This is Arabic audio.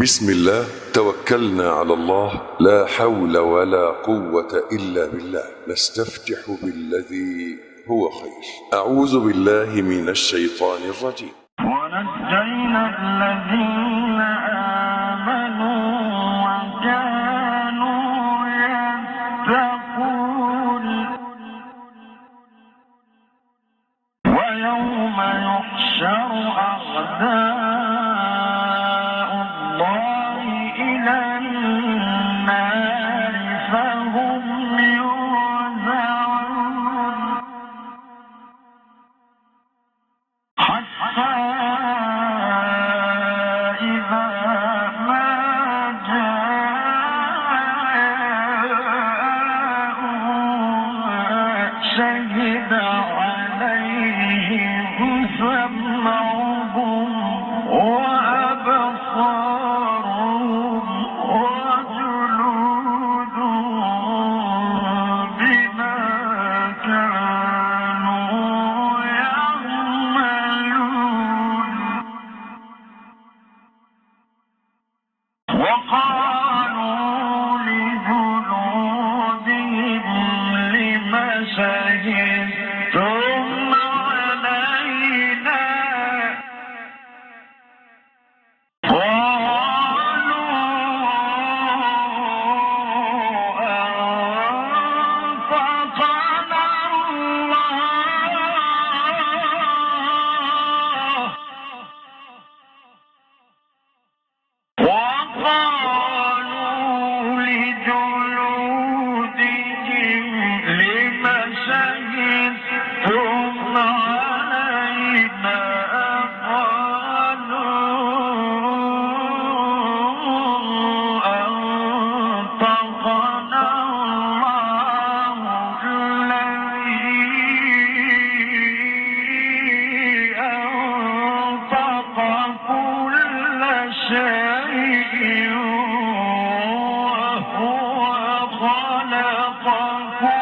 بسم الله توكلنا على الله، لا حول ولا قوة إلا بالله. نستفتح بالذي هو خير. أعوذ بالله من الشيطان الرجيم. ونجينا الذين آمنوا وكانوا يتقون ويوم يحشر أعداء الله إلى النار فهم يوزعون حتى إذا ما جاءوا شهد عليهم سمعهم وأبصارهم وجلودهم بما كانوا يعملون وقالوا لجلودهم لم شهدتم علينا قالوا أنطقنا الله وقالوا لجلودهم لم شهدتم علينا قالوا أنطقنا الله الذي أنطق كل شيء وهو خلقكم